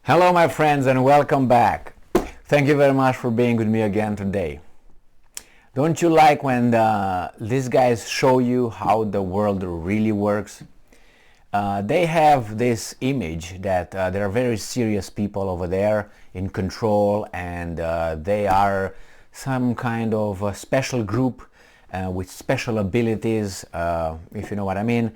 Hello my friends and welcome back. Thank you very much for being with me again today. Don't you like when these guys show you how the world really works? They have this image that there are very serious people over there in control, and they are some kind of a special group with special abilities, if you know what I mean.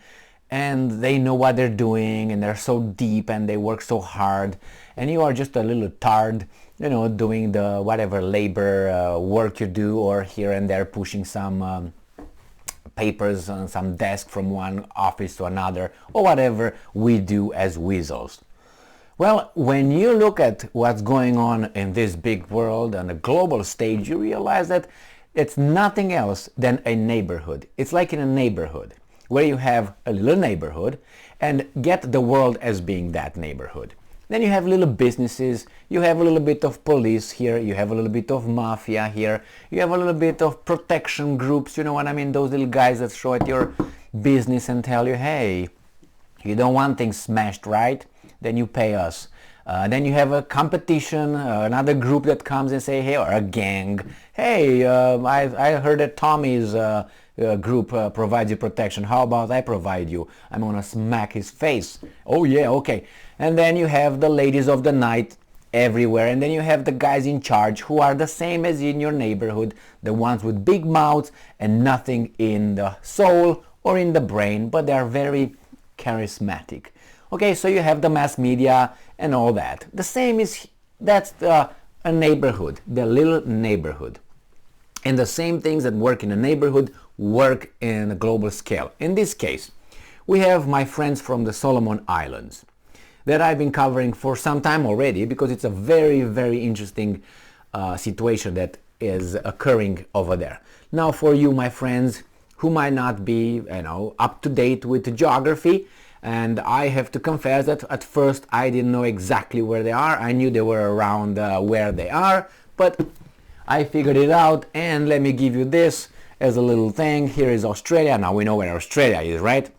And they know what they're doing, and they're so deep, and they work so hard, and you are just a little tard, doing the whatever labor work you do, or here and there pushing some papers on some desk from one office to another, or whatever we do as weasels. Well, when you look at what's going on in this big world on a global stage, you realize that it's nothing else than a neighborhood. It's like in a neighborhood, where you have a little neighborhood and get the world as being that neighborhood. Then you have little businesses, you have a little bit of police here, you have a little bit of mafia here, you have a little bit of protection groups, you know what I mean, those little guys that show at your business and tell you, hey, you don't want things smashed, right? Then you pay us. Then you have a competition, another group that comes and say, hey, or a gang, hey, I heard that Tommy's group provides you protection. How about I provide you? I'm gonna smack his face. Oh yeah, okay. And then you have the ladies of the night everywhere, and then you have the guys in charge who are the same as in your neighborhood, the ones with big mouths and nothing in the soul or in the brain, but they are very charismatic. Okay, so you have the mass media and all that. The same is, that's a neighborhood, the little neighborhood. And the same things that work in a neighborhood work in a global scale. In this case, we have my friends from the Solomon Islands that I've been covering for some time already, because it's a very, very interesting situation that is occurring over there. Now, for you, my friends, who might not be, up to date with the geography, and I have to confess that at first I didn't know exactly where they are. I knew they were around where they are, but I figured it out, and let me give you this as a little thing. Here is Australia. Now we know where Australia is, right?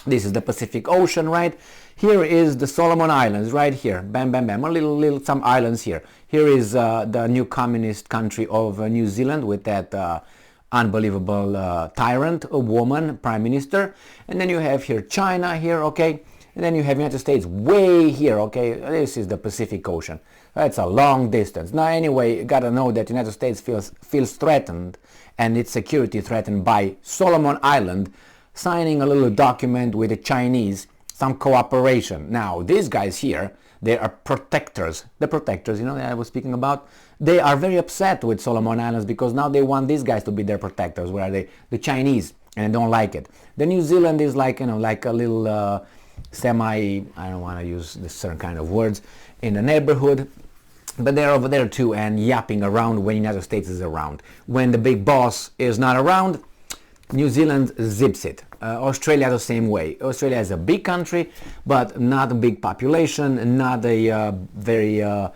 This is the Pacific Ocean, right? Here is the Solomon Islands, right here. Bam, bam, bam. A little some islands here. Here is the new communist country of New Zealand with that unbelievable tyrant, a woman, prime minister. And then you have here China here, okay? And then you have United States way here, okay? This is the Pacific Ocean. That's a long distance. Now anyway, you gotta know that United States feels threatened, and its security threatened by Solomon Island signing a little document with the Chinese, some cooperation. Now these guys here, they are protectors. The protectors, that I was speaking about, they are very upset with Solomon Islands because now they want these guys to be their protectors, where are they? The Chinese, and they don't like it. The New Zealand is like, like a little semi, I don't want to use this certain kind of words, in the neighborhood, but they're over there too and yapping around when United States is around. When the big boss is not around, New Zealand zips it. Australia the same way. Australia is a big country, but not a big population, not a very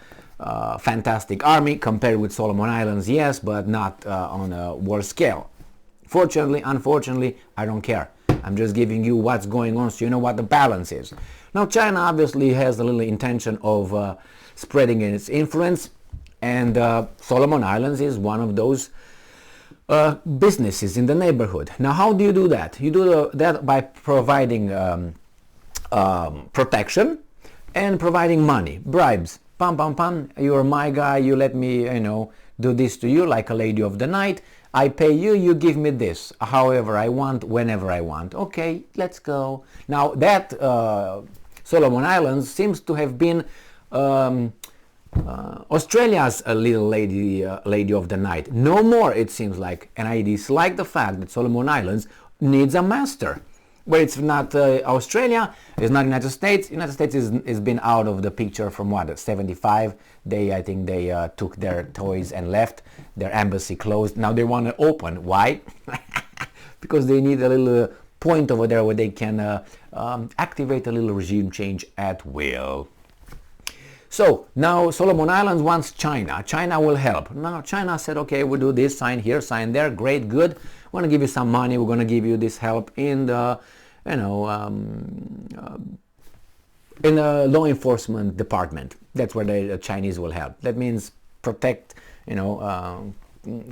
fantastic army compared with Solomon Islands, yes, but not on a world scale. Fortunately, unfortunately, I don't care. I'm just giving you what's going on so you know what the balance is. Now China obviously has a little intention of spreading its influence, and Solomon Islands is one of those businesses in the neighborhood. Now how do you do that? You do that by providing protection and providing money, bribes. Pam, pam, pam, you're my guy, you let me, do this to you like a lady of the night. I pay you, you give me this, however I want, whenever I want. Okay, let's go. Now that Solomon Islands seems to have been Australia's a little lady of the night. No more, it seems like. And I dislike the fact that Solomon Islands needs a master. But it's not Australia, it's not United States. United States is been out of the picture from what, 75? I think they took their toys and left. Their embassy closed. Now they want to open. Why? Because they need a little point over there where they can activate a little regime change at will. So now Solomon Islands wants China. China will help. Now China said, okay, we'll do this, sign here, sign there, great, good. We're going to give you some money. We're going to give you this help in the, in the law enforcement department. That's where the Chinese will help. That means protect,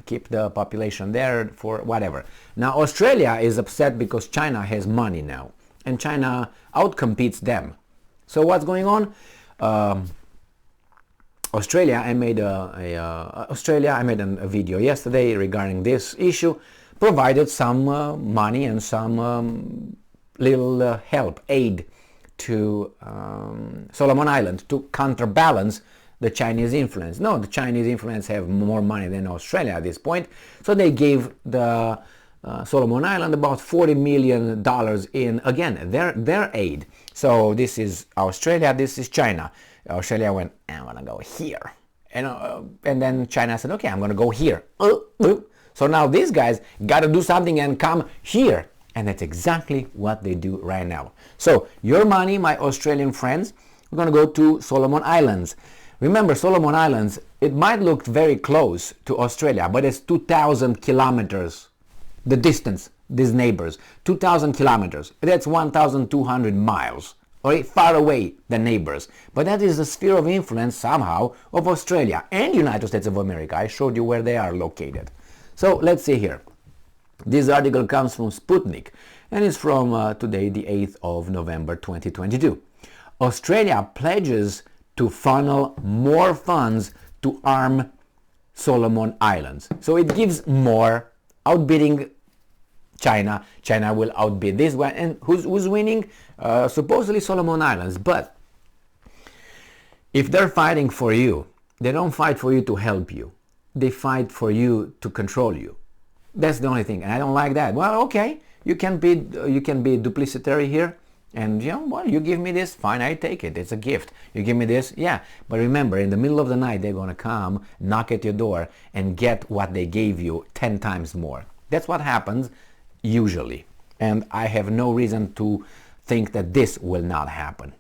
keep the population there for whatever. Now Australia is upset because China has money now, and China outcompetes them. So what's going on? Australia, I made a video yesterday regarding this issue, provided some money and some little help, aid to Solomon Islands to counterbalance the Chinese influence. No, the Chinese influence have more money than Australia at this point, so they gave the Solomon Island about $40 million in, again, their aid. So this is Australia, this is China. Australia went, I'm gonna go here, and then China said, okay, I'm gonna go here. So now these guys got to do something and come here, and that's exactly what they do right now. So your money, my Australian friends, we're gonna go to Solomon Islands. Remember, Solomon Islands, it might look very close to Australia, but it's 2,000 kilometers, the distance, these neighbors, 2,000 kilometers. That's 1,200 miles, okay, far away, the neighbors. But that is the sphere of influence, somehow, of Australia and United States of America. I showed you where they are located. So let's see here. This article comes from Sputnik, and it's from today, the 8th of November, 2022. Australia pledges to funnel more funds to arm Solomon Islands. So it gives more, outbidding China. China will outbid this one. And who's winning? Supposedly Solomon Islands. But if they're fighting for you, they don't fight for you to help you. They fight for you to control you. That's the only thing. And I don't like that. Well, okay, you can be duplicitary here. And well, you give me this, fine, I take it. It's a gift. You give me this, yeah. But remember, in the middle of the night, they're gonna come, knock at your door, and get what they gave you 10 times more. That's what happens usually. And I have no reason to think that this will not happen.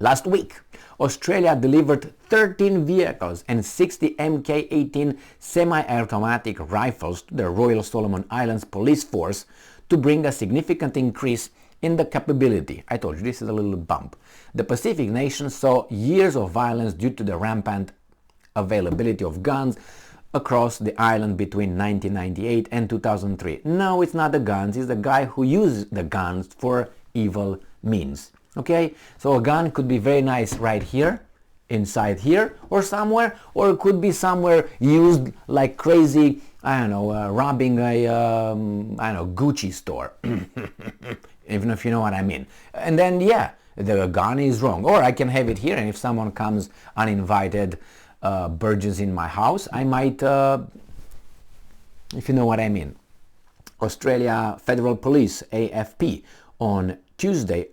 Last week, Australia delivered 13 vehicles and 60 Mk18 semi-automatic rifles to the Royal Solomon Islands Police Force to bring a significant increase in the capability. I told you, this is a little bump. The Pacific nations saw years of violence due to the rampant availability of guns across the island between 1998 and 2003. No, it's not the guns, it's the guy who used the guns for evil means. Okay, so a gun could be very nice right here, inside here, or somewhere, or it could be somewhere used like crazy, I don't know, robbing a, Gucci store. Even if you know what I mean. And then, yeah, the gun is wrong. Or I can have it here, and if someone comes uninvited, burgeons in my house, I might, if you know what I mean. Australia Federal Police, AFP, on Tuesday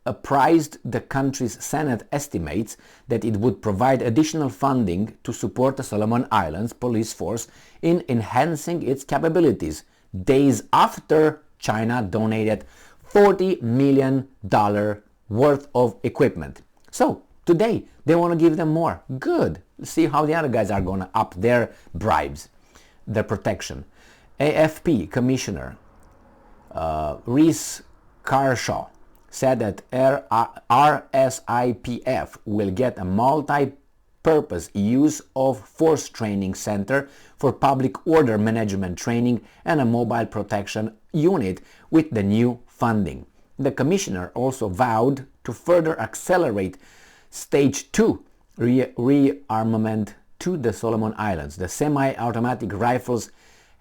apprised the country's Senate estimates that it would provide additional funding to support the Solomon Islands police force in enhancing its capabilities, days after China donated $40 million worth of equipment. So today they want to give them more. Good. Let's see how the other guys are going to up their bribes, their protection. AFP Commissioner Reece Carshaw said that RSIPF will get a multi-purpose use of force training center for public order management training and a mobile protection unit with the new funding. The commissioner also vowed to further accelerate Stage 2 rearmament to the Solomon Islands. The semi-automatic rifles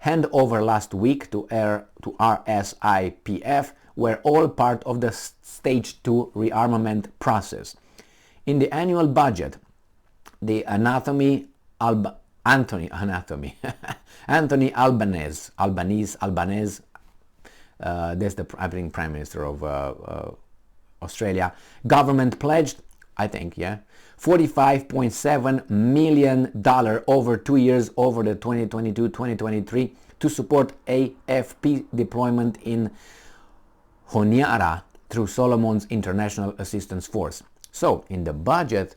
handover last week to RSIPF were all part of the Stage 2 rearmament process. In the annual budget, the Anthony Albanese, that's the Prime Minister of Australia, government pledged, I think, yeah, $45.7 million over 2 years over the 2022-2023 to support AFP deployment in Honiara through Solomon's International Assistance Force. So, in the budget,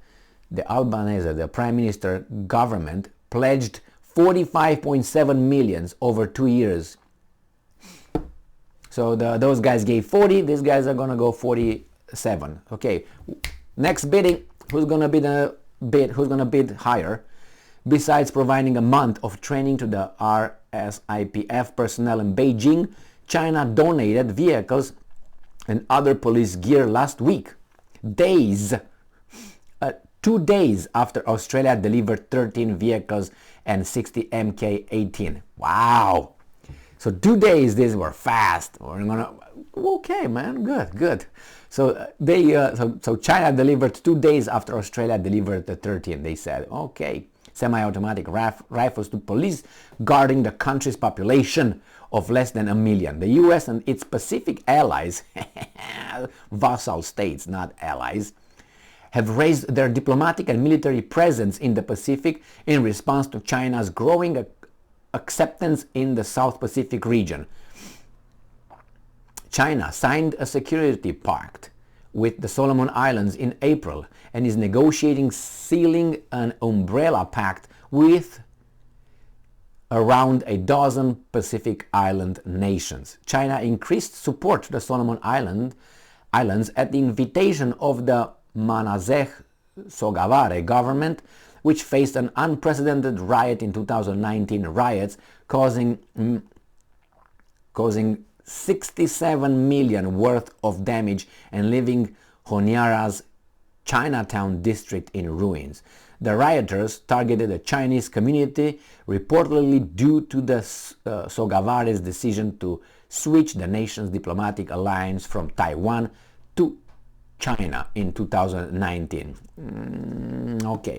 the Albanese, the Prime Minister government, pledged $45.7 million over 2 years. So those guys gave 40, these guys are going to go 47. Okay, next bidding, who's going to be the bid higher. Besides providing a month of training to the RSIPF personnel in Beijing, China donated vehicles and other police gear last week, 2 days after Australia delivered 13 vehicles and 60 Mk-18. Wow! So 2 days, these were fast. Okay, man, good. So so China delivered 2 days after Australia delivered the 13. They said, okay, semi-automatic rifles to police guarding the country's population of less than 1 million. The U.S. and its Pacific allies, vassal states, not allies, have raised their diplomatic and military presence in the Pacific in response to China's growing acceptance in the South Pacific region. China signed a security pact with the Solomon Islands in April and is negotiating sealing an umbrella pact with around a dozen Pacific Island nations. China increased support to the Solomon Islands at the invitation of the Manaseh Sogavare government, which faced an unprecedented riot in 2019 riots, causing 67 million worth of damage and leaving Honiara's Chinatown district in ruins. The rioters targeted the Chinese community, reportedly due to the Sogavare's decision to switch the nation's diplomatic alliance from Taiwan to China in 2019. Okay.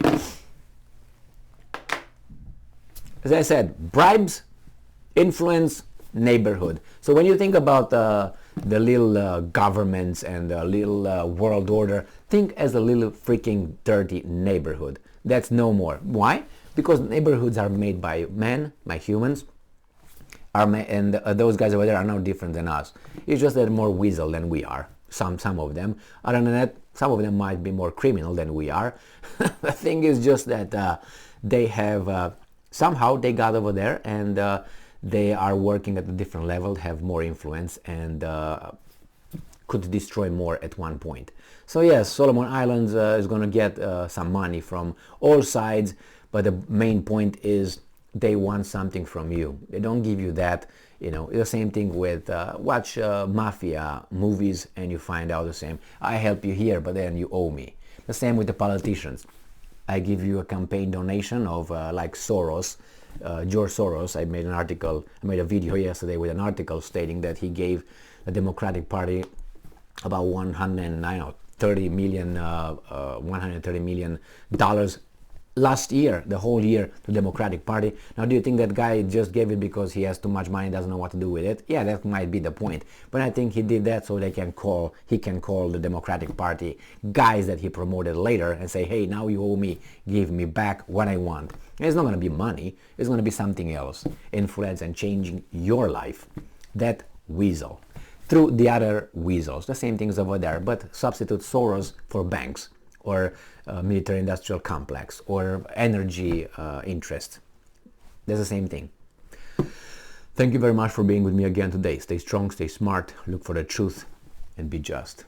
As I said, bribes, influence, neighborhood. So when you think about the little governments and the little world order, think as a little freaking dirty neighborhood. That's no more. Why? Because neighborhoods are made by men, by humans, and those guys over there are no different than us. It's just that they're more weasel than we are. Some of them. Other than that, some of them might be more criminal than we are. The thing is just that they have somehow they got over there and they are working at a different level, have more influence, and could destroy more at one point. So yes, Solomon Islands is going to get some money from all sides, but the main point is they want something from you. They don't give you that. You know, the same thing with watch mafia movies and you find out the same. I help you here, but then you owe me. The same with the politicians. I give you a campaign donation of like Soros, George Soros. I made a video yesterday with an article stating that he gave the Democratic Party about $130 million last year, the whole year, to Democratic Party. Now, do you think that guy just gave it because he has too much money, doesn't know what to do with it? Yeah, that might be the point. But I think he did that so he can call the Democratic Party guys that he promoted later and say, hey, now you owe me, give me back what I want. And it's not going to be money, it's going to be something else. Influence and changing your life. That weasel. Through the other weasels. The same things over there, but substitute Soros for banks or military-industrial complex or energy interest. That's the same thing. Thank you very much for being with me again today. Stay strong, stay smart, look for the truth, and be just.